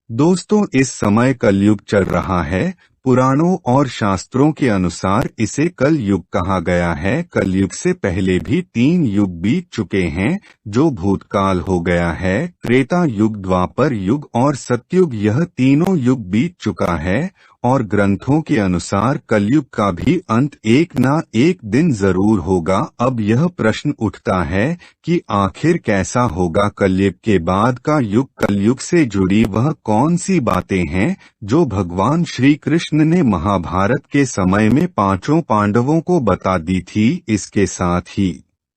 दोस्तों, इस समय कलयुग चल रहा है। पुराणों और शास्त्रों के अनुसार इसे कल युग कहा गया है। कलयुग से पहले भी 3 युग बीत चुके हैं, जो भूतकाल हो गया है। त्रेता युग, द्वापर युग और सतयुग, यह तीनों युग बीत चुका है। और ग्रंथों के अनुसार कलयुग का भी अंत एक ना एक दिन जरूर होगा। अब यह प्रश्न उठता है कि आखिर कैसा होगा कलयुग के बाद का युग। कलयुग से जुड़ी वह कौन सी बातें हैं जो भगवान श्री कृष्ण ने महाभारत के समय में 5 पांडवों को बता दी थी। इसके साथ ही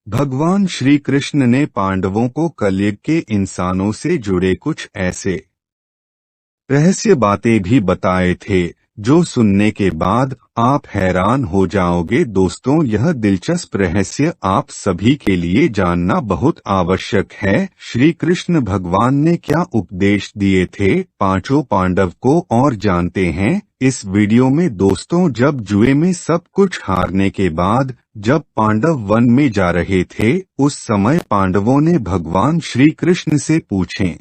भगवान श्री कृष्ण ने पांडवों को कलयुग के इंसानों से जुड़े कुछ ऐसे रहस्य बातें भी बताए थे, जो सुनने के बाद आप हैरान हो जाओगे। दोस्तों, यह दिलचस्प रहस्य आप सभी के लिए जानना बहुत आवश्यक है। श्री कृष्ण भगवान ने क्या उपदेश दिए थे 5 पांडव को, और जानते हैं इस वीडियो में। दोस्तों, जब जुए में सब कुछ हारने के बाद जब पांडव वन में जा रहे थे, उस समय पांडवों ने भगवान श्री कृष्ण से पूछे,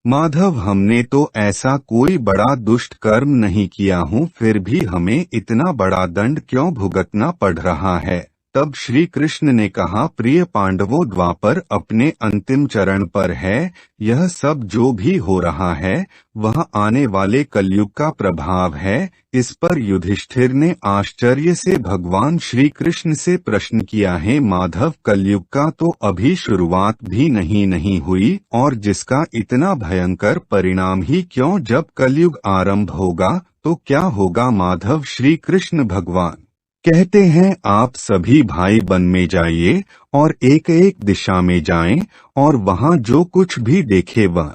माधव, हमने तो ऐसा कोई बड़ा दुष्ट कर्म नहीं किया हूँ, फिर भी हमें इतना बड़ा दंड क्यों भुगतना पड़ रहा है। तब श्री कृष्ण ने कहा, प्रिय पांडवों, द्वापर अपने अंतिम चरण पर है। यह सब जो भी हो रहा है वह आने वाले कलयुग का प्रभाव है। इस पर युधिष्ठिर ने आश्चर्य से भगवान श्री कृष्ण से प्रश्न किया है, माधव, कलयुग का तो अभी शुरुआत भी नहीं हुई, और जिसका इतना भयंकर परिणाम ही क्यों। जब कलयुग आरंभ होगा तो क्या होगा माधव। श्री कृष्ण भगवान कहते हैं, आप सभी भाई वन में जाइए और एक एक दिशा में जाएं, और वहां जो कुछ भी देखे वह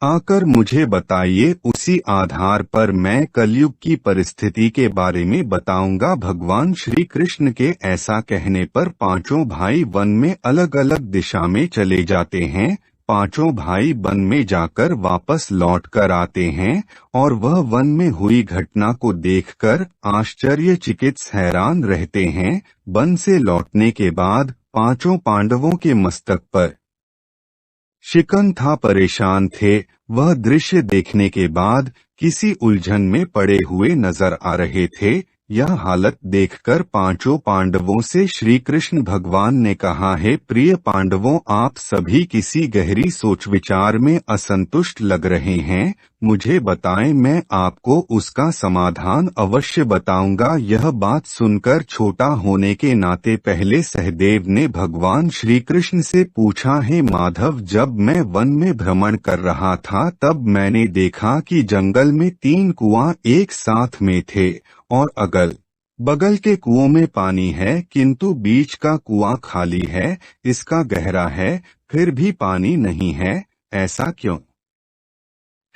आकर मुझे बताइए। उसी आधार पर मैं कलयुग की परिस्थिति के बारे में बताऊंगा। भगवान श्री कृष्ण के ऐसा कहने पर 5 भाई वन में अलग अलग दिशा में चले जाते हैं। 5 भाई वन में जाकर वापस लौट कर आते हैं, और वह वन में हुई घटना को देखकर आश्चर्यचकित हैरान रहते हैं। वन से लौटने के बाद 5 पांडवों के मस्तक पर शिकन था, परेशान थे। वह दृश्य देखने के बाद किसी उलझन में पड़े हुए नजर आ रहे थे। यह हालत देखकर 5 पांडवों से श्री कृष्ण भगवान ने कहा है, प्रिय पांडवों, आप सभी किसी गहरी सोच विचार में असंतुष्ट लग रहे हैं। मुझे बताएं, मैं आपको उसका समाधान अवश्य बताऊंगा। यह बात सुनकर छोटा होने के नाते पहले सहदेव ने भगवान श्री कृष्ण से पूछा है, माधव, जब मैं वन में भ्रमण कर रहा था तब मैंने देखा कि जंगल में 3 कुआं एक साथ में थे, और अगल बगल के कुओं में पानी है, किंतु बीच का कुआं खाली है। इसका गहरा है, फिर भी पानी नहीं है। ऐसा क्यों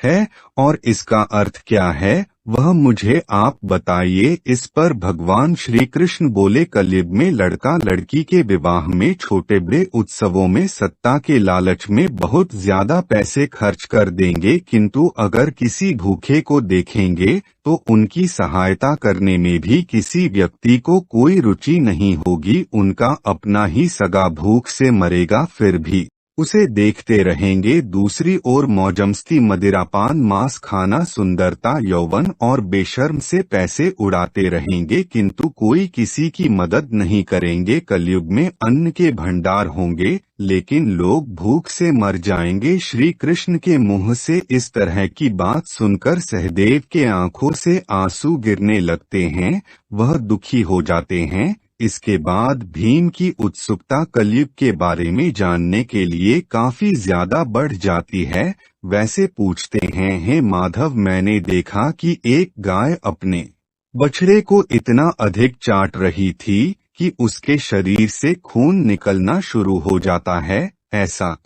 है, और इसका अर्थ क्या है, वह मुझे आप बताइए। इस पर भगवान श्री कृष्ण बोले, कलयुग में लड़का लड़की के विवाह में, छोटे बड़े उत्सवों में, सत्ता के लालच में बहुत ज्यादा पैसे खर्च कर देंगे, किंतु अगर किसी भूखे को देखेंगे तो उनकी सहायता करने में भी किसी व्यक्ति को कोई रुचि नहीं होगी। उनका अपना ही सगा भूख से मरेगा, फिर भी उसे देखते रहेंगे। दूसरी ओर मौजमस्ती, मदिरापान, मांस खाना, सुंदरता, यौवन और बेशर्म से पैसे उड़ाते रहेंगे, किंतु कोई किसी की मदद नहीं करेंगे। कलयुग में अन्न के भंडार होंगे, लेकिन लोग भूख से मर जाएंगे। श्री कृष्ण के मुंह से इस तरह की बात सुनकर सहदेव के आंखों से आंसू गिरने लगते हैं। वह दुखी हो जाते हैं। इसके बाद भीम की उत्सुकता कलयुग के बारे में जानने के लिए काफी ज्यादा बढ़ जाती है। वैसे पूछते हैं, हे माधव, मैंने देखा कि एक गाय अपने बछड़े को इतना अधिक चाट रही थी कि उसके शरीर से खून निकलना शुरू हो जाता है। ऐसा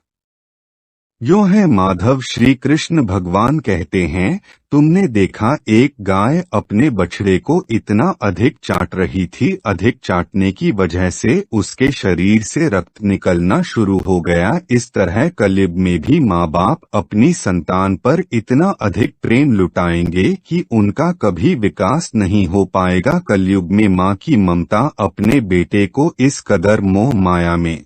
यूं है माधव। श्री कृष्ण भगवान कहते हैं, तुमने देखा एक गाय अपने बछड़े को इतना अधिक चाट रही थी, अधिक चाटने की वजह से उसके शरीर से रक्त निकलना शुरू हो गया। इस तरह कलयुग में भी माँ बाप अपनी संतान पर इतना अधिक प्रेम लुटाएंगे कि उनका कभी विकास नहीं हो पाएगा। कलयुग में माँ की ममता अपने बेटे को इस कदर मोह माया में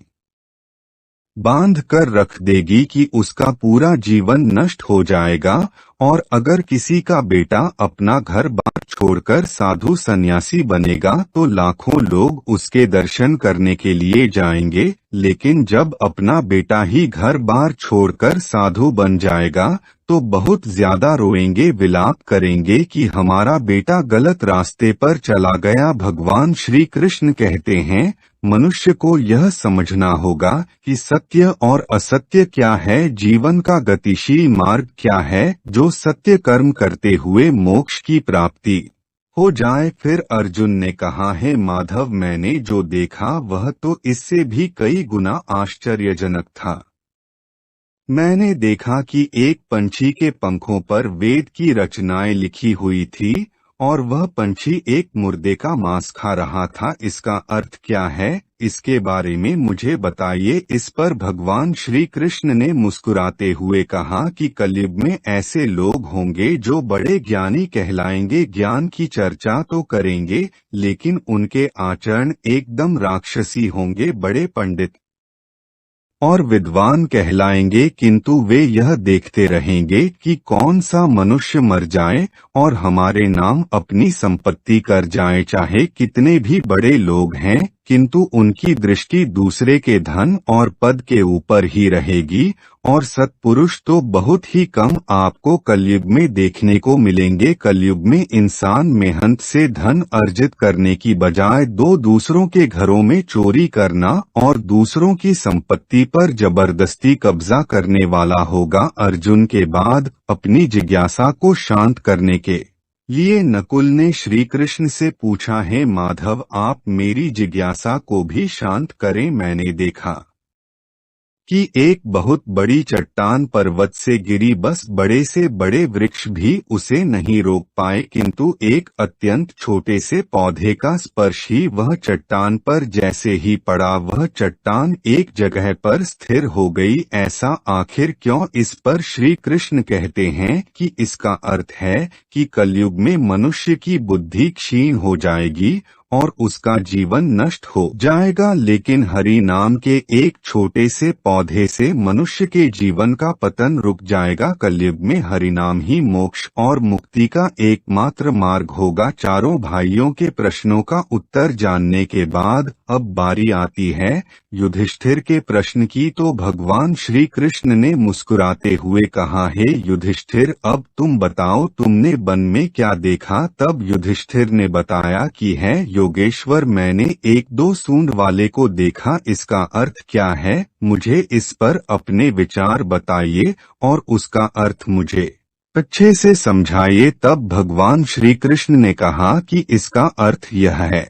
बांध कर रख देगी कि उसका पूरा जीवन नष्ट हो जाएगा। और अगर किसी का बेटा अपना घर बार छोड़कर साधु सन्यासी बनेगा तो लाखों लोग उसके दर्शन करने के लिए जाएंगे, लेकिन जब अपना बेटा ही घर बार छोड़कर साधु बन जाएगा तो बहुत ज्यादा रोएंगे, विलाप करेंगे कि हमारा बेटा गलत रास्ते पर चला गया। भगवान श्री कृष्ण कहते हैं, मनुष्य को यह समझना होगा कि सत्य और असत्य क्या है, जीवन का गतिशील मार्ग क्या है, जो सत्य कर्म करते हुए मोक्ष की प्राप्ति हो जाए। फिर अर्जुन ने कहा, है माधव, मैंने जो देखा वह तो इससे भी कई गुना आश्चर्यजनक था। मैंने देखा कि एक पंछी के पंखों पर वेद की रचनाएं लिखी हुई थी और वह पंछी एक मुर्दे का मांस खा रहा था। इसका अर्थ क्या है, इसके बारे में मुझे बताइए। इस पर भगवान श्री कृष्ण ने मुस्कुराते हुए कहा कि कलयुग में ऐसे लोग होंगे जो बड़े ज्ञानी कहलाएंगे, ज्ञान की चर्चा तो करेंगे लेकिन उनके आचरण एकदम राक्षसी होंगे। बड़े पंडित और विद्वान कहलाएंगे किंतु वे यह देखते रहेंगे कि कौन सा मनुष्य मर जाए और हमारे नाम अपनी संपत्ति कर जाए। चाहे कितने भी बड़े लोग हैं किंतु उनकी दृष्टि दूसरे के धन और पद के ऊपर ही रहेगी। और सत्पुरुष तो बहुत ही कम आपको कलयुग में देखने को मिलेंगे। कलयुग में इंसान मेहनत से धन अर्जित करने की बजाय दूसरों के घरों में चोरी करना और दूसरों की संपत्ति पर जबरदस्ती कब्जा करने वाला होगा। अर्जुन के बाद अपनी जिज्ञासा को शांत करने के लिए नकुल ने श्री कृष्ण से पूछा, है माधव, आप मेरी जिज्ञासा को भी शांत करें। मैंने देखा कि एक बहुत बड़ी चट्टान पर्वत से गिरी, बस बड़े से बड़े वृक्ष भी उसे नहीं रोक पाए, किंतु एक अत्यंत छोटे से पौधे का स्पर्श ही वह चट्टान पर जैसे ही पड़ा वह चट्टान एक जगह पर स्थिर हो गई। ऐसा आखिर क्यों? इस पर श्री कृष्ण कहते हैं कि इसका अर्थ है कि कलयुग में मनुष्य की बुद्धि क्षीण हो जाएगी और उसका जीवन नष्ट हो जाएगा, लेकिन हरि नाम के एक छोटे से पौधे से मनुष्य के जीवन का पतन रुक जाएगा। कलयुग में हरि नाम ही मोक्ष और मुक्ति का एकमात्र मार्ग होगा। चारों भाइयों के प्रश्नों का उत्तर जानने के बाद अब बारी आती है युधिष्ठिर के प्रश्न की। तो भगवान श्री कृष्ण ने मुस्कुराते हुए कहा, हे युधिष्ठिर, अब तुम बताओ तुमने वन में क्या देखा। तब युधिष्ठिर ने बताया कि है योगेश्वर, मैंने एक दो सूंड वाले को देखा। इसका अर्थ क्या है, मुझे इस पर अपने विचार बताइए और उसका अर्थ मुझे अच्छे से समझाइए। तब भगवान श्री कृष्ण ने कहा कि इसका अर्थ यह है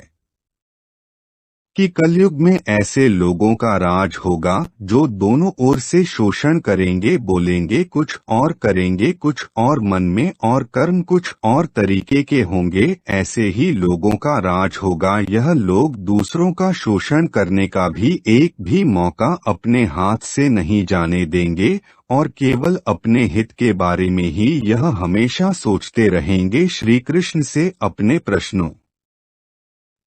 कि कलयुग में ऐसे लोगों का राज होगा जो दोनों ओर से शोषण करेंगे, बोलेंगे कुछ और करेंगे कुछ और, मन में और कर्म कुछ और तरीके के होंगे। ऐसे ही लोगों का राज होगा। यह लोग दूसरों का शोषण करने का भी एक भी मौका अपने हाथ से नहीं जाने देंगे और केवल अपने हित के बारे में ही यह हमेशा सोचते रहेंगे। श्री कृष्ण से अपने प्रश्नों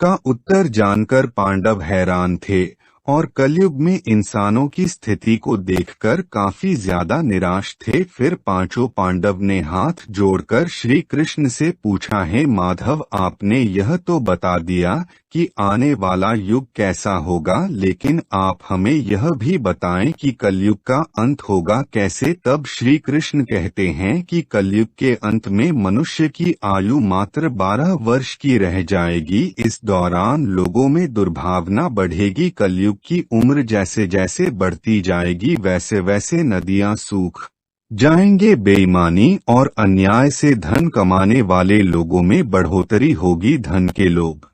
का उत्तर जानकर पांडव हैरान थे और कलयुग में इंसानों की स्थिति को देखकर काफी ज्यादा निराश थे। फिर पांचों पांडव ने हाथ जोड़कर श्री कृष्ण से पूछा, है माधव, आपने यह तो बता दिया कि आने वाला युग कैसा होगा, लेकिन आप हमें यह भी बताएं कि कलयुग का अंत होगा कैसे। तब श्री कृष्ण कहते हैं कि कलयुग के अंत में मनुष्य की आयु मात्र 12 वर्ष की रह जाएगी। इस दौरान लोगों में दुर्भावना बढ़ेगी। कलयुग की उम्र जैसे जैसे बढ़ती जाएगी वैसे वैसे नदियां सूख जाएंगे। बेईमानी और अन्याय से धन कमाने वाले लोगों में बढ़ोतरी होगी। धन के लोभ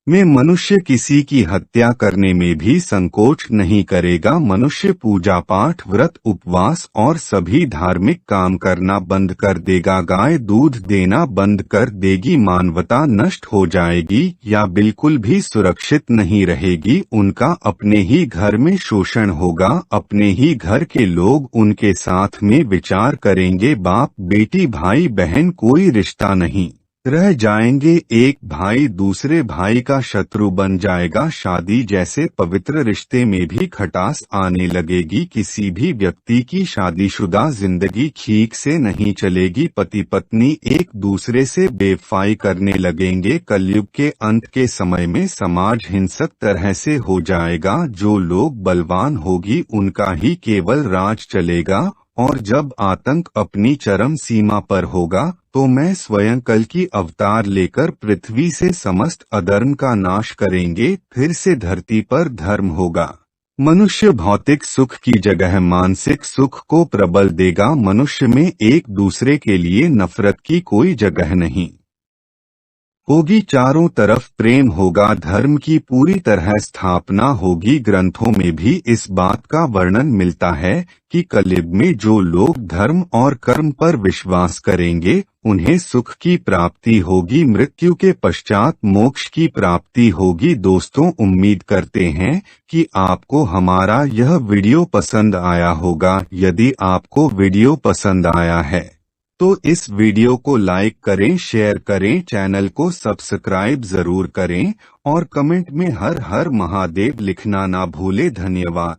में मनुष्य किसी की हत्या करने में भी संकोच नहीं करेगा। मनुष्य पूजा पाठ, व्रत, उपवास और सभी धार्मिक काम करना बंद कर देगा। गाय दूध देना बंद कर देगी। मानवता नष्ट हो जाएगी या बिल्कुल भी सुरक्षित नहीं रहेगी। उनका अपने ही घर में शोषण होगा। अपने ही घर के लोग उनके साथ में विचार करेंगे। बाप बेटी, भाई बहन कोई रिश्ता नहीं रह जाएंगे, एक भाई दूसरे भाई का शत्रु बन जाएगा। शादी जैसे पवित्र रिश्ते में भी खटास आने लगेगी। किसी भी व्यक्ति की शादीशुदा जिंदगी ठीक से नहीं चलेगी। पति पत्नी एक दूसरे से बेवफाई करने लगेंगे। कलयुग के अंत के समय में समाज हिंसक तरह से हो जाएगा। जो लोग बलवान होगी उनका ही केवल राज चलेगा। और जब आतंक अपनी चरम सीमा पर होगा तो मैं स्वयं कल की अवतार लेकर पृथ्वी से समस्त अधर्म का नाश करेंगे। फिर से धरती पर धर्म होगा। मनुष्य भौतिक सुख की जगह मानसिक सुख को प्रबल देगा। मनुष्य में एक दूसरे के लिए नफरत की कोई जगह नहीं होगी। चारों तरफ प्रेम होगा। धर्म की पूरी तरह स्थापना होगी। ग्रंथों में भी इस बात का वर्णन मिलता है कि कलयुग में जो लोग धर्म और कर्म पर विश्वास करेंगे उन्हें सुख की प्राप्ति होगी। मृत्यु के पश्चात मोक्ष की प्राप्ति होगी। दोस्तों, उम्मीद करते हैं कि आपको हमारा यह वीडियो पसंद आया होगा। यदि आपको वीडियो पसंद आया है तो इस वीडियो को लाइक करें, शेयर करें, चैनल को सब्सक्राइब जरूर करें और कमेंट में हर हर महादेव लिखना ना भूलें। धन्यवाद।